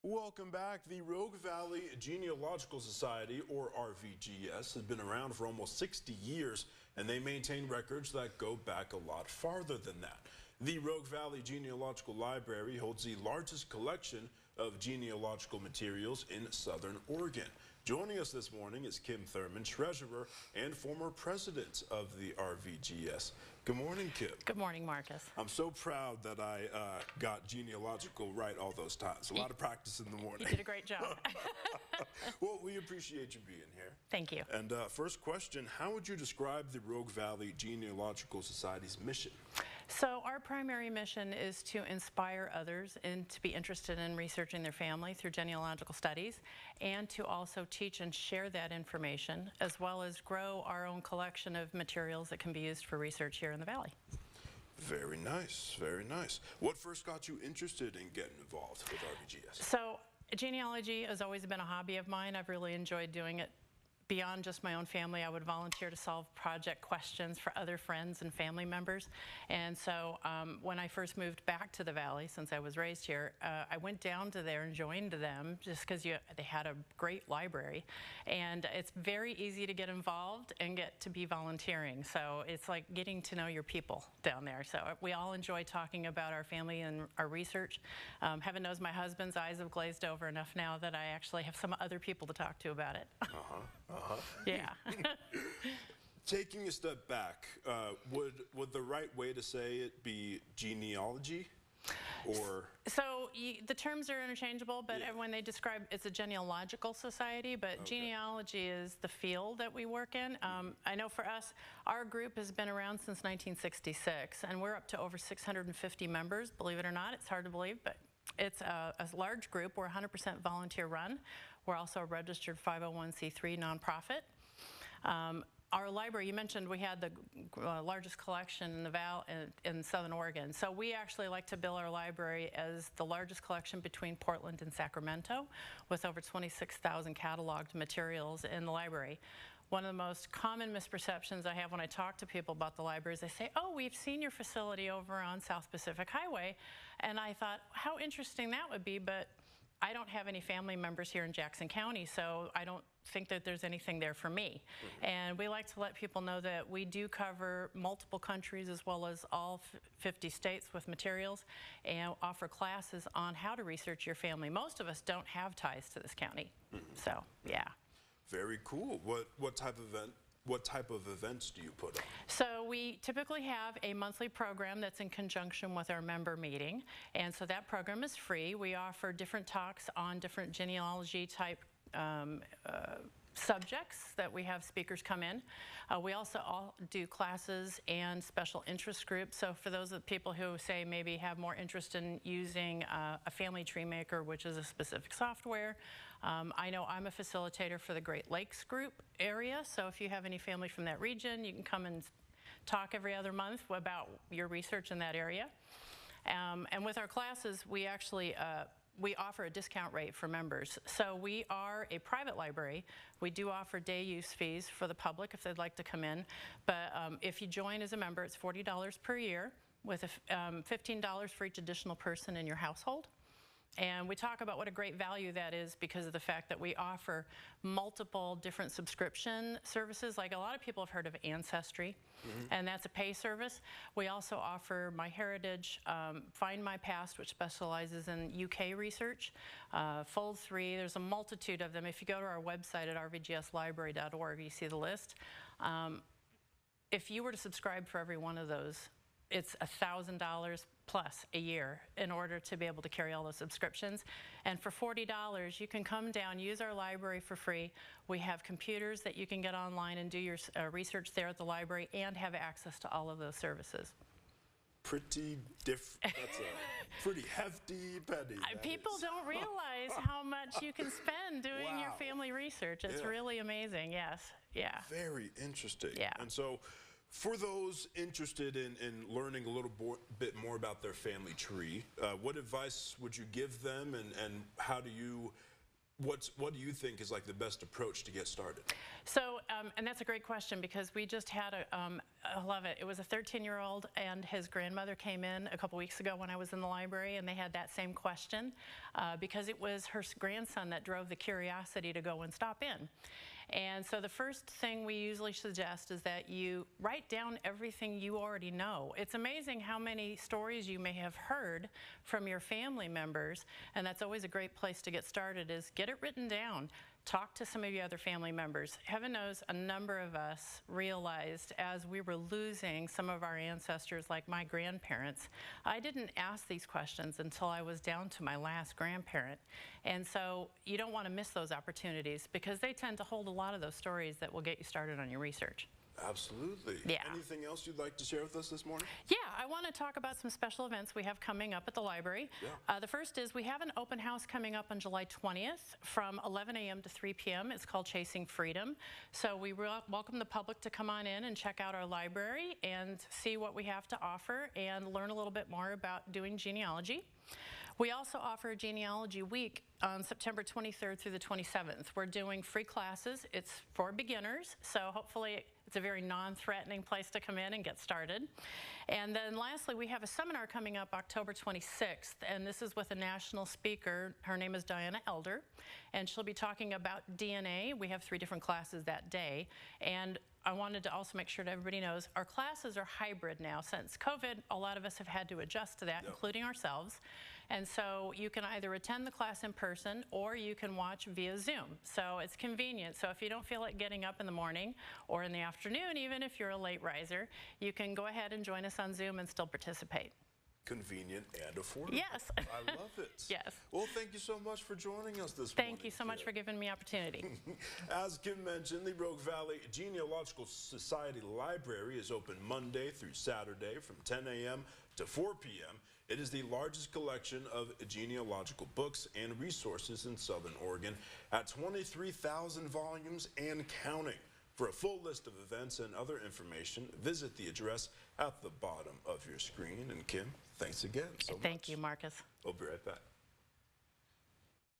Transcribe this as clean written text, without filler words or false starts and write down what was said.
Welcome back. The Rogue Valley Genealogical Society, or RVGS, has been around for almost 60 years, and they maintain records that go back a lot farther than that. The Rogue Valley Genealogical Library holds the largest collection of genealogical materials in Southern Oregon. Joining us this morning is Kim Thurman, treasurer and former president of the RVGS. Good morning, Kim. Good morning, Marcus. I'm so proud that I got genealogical right all those times. A lot of practice in the morning. You did a great job. Well, we appreciate you being here. Thank you. And first question, how would you describe the Rogue Valley Genealogical Society's mission? So our primary mission is to inspire others and to be interested in researching their family through genealogical studies, and to also teach and share that information, as well as grow our own collection of materials that can be used for research here in the Valley. Very nice, very nice. What first got you interested in getting involved with RVGS? So genealogy has always been a hobby of mine. I've really enjoyed doing it. Beyond just my own family, I would volunteer to solve project questions for other friends and family members. And so when I first moved back to the Valley, since I was raised here, I went down to there and joined them just because they had a great library. And it's very easy to get involved and get to be volunteering. So it's like getting to know your people down there. So we all enjoy talking about our family and our research. Heaven knows my husband's eyes have glazed over enough now that I actually have some other people to talk to about it. Yeah. Taking a step back, would the right way to say it be genealogy, or? So the terms are interchangeable, but when they describe, it's a genealogical society, but genealogy is the field that we work in. I know for us, our group has been around since 1966, and we're up to over 650 members, believe it or not. It's hard to believe, but it's a large group. We're 100% volunteer run. We're also a registered 501c3 nonprofit. Our library, you mentioned we had the largest collection in the Valley in Southern Oregon. So we actually like to bill our library as the largest collection between Portland and Sacramento, with over 26,000 cataloged materials in the library. One of the most common misperceptions I have when I talk to people about the library is they say, oh, we've seen your facility over on South Pacific Highway. And I thought, how interesting that would be, but I don't have any family members here in Jackson County, so I don't think that there's anything there for me. And we like to let people know that we do cover multiple countries as well as all 50 states with materials, and offer classes on how to research your family. Most of us don't have ties to this county, so yeah. Very cool. What type of events do you put on? So we typically have a monthly program that's in conjunction with our member meeting, and so that program is free. We offer different talks on different genealogy type subjects that we have speakers come in. We also do classes and special interest groups. So for those of the people who say maybe have more interest in using a family tree maker, which is a specific software, I know I'm a facilitator for the Great Lakes group area. So if you have any family from that region, you can come and talk every other month about your research in that area. And with our classes, we actually we offer a discount rate for members. So we are a private library. We do offer day use fees for the public if they'd like to come in. But if you join as a member, it's $40 per year, with $15 for each additional person in your household. And we talk about what a great value that is because of the fact that we offer multiple different subscription services. Like a lot of people have heard of Ancestry, and that's a pay service. We also offer MyHeritage, Find My Past, which specializes in UK research, Fold3. There's a multitude of them. If you go to our website at rvgslibrary.org, you see the list. If you were to subscribe for every one of those, it's $1,000 plus a year in order to be able to carry all those subscriptions. And for $40, you can come down, use our library for free. We have computers that you can get online and do your research there at the library and have access to all of those services. That's a pretty hefty penny. People don't realize how much you can spend doing your family research. It's really amazing, yes. Yeah. Very interesting. Yeah. And so, for those interested in learning a little bit more about their family tree, what advice would you give them, and how do you What do you think is like the best approach to get started? So, and that's a great question, because we just had I love it. It was a 13-year-old and his grandmother came in a couple weeks ago when I was in the library, and they had that same question because it was her grandson that drove the curiosity to go and stop in. And so the first thing we usually suggest is that you write down everything you already know. It's amazing how many stories you may have heard from your family members, and that's always a great place to get started, is get it written down. Talk to some of your other family members. Heaven knows a number of us realized as we were losing some of our ancestors, like my grandparents, I didn't ask these questions until I was down to my last grandparent. And so you don't want to miss those opportunities, because they tend to hold a lot of those stories that will get you started on your research. Absolutely. Yeah. Anything else you'd like to share with us this morning? Yeah, I want to talk about some special events we have coming up at the library. Yeah. The first is we have an open house coming up on July 20th from 11 a.m. to 3 p.m. It's called Chasing Freedom. So we welcome the public to come on in and check out our library and see what we have to offer and learn a little bit more about doing genealogy. We also offer a genealogy week on September 23rd through the 27th. We're doing free classes. It's for beginners, so hopefully it's a very non-threatening place to come in and get started. And then lastly, we have a seminar coming up October 26th, and this is with a national speaker. Her name is Diana Elder, and she'll be talking about DNA. We have 3 different classes that day, and I wanted to also make sure that everybody knows our classes are hybrid now. Since COVID, a lot of us have had to adjust to that, including ourselves. And so you can either attend the class in person or you can watch via Zoom. So it's convenient. So if you don't feel like getting up in the morning or in the afternoon, even if you're a late riser, you can go ahead and join us on Zoom and still participate. Convenient and affordable. Yes. I love it. Yes. Well, thank you so much for joining us this morning. Thank you so much for giving me opportunity. As Kim mentioned, the Rogue Valley Genealogical Society Library is open Monday through Saturday from 10 a.m. to 4 p.m. It is the largest collection of genealogical books and resources in Southern Oregon at 23,000 volumes and counting. For a full list of events and other information, visit the address at the bottom of your screen. And Kim, thanks again so much. Thank you, Marcus. We'll be right back.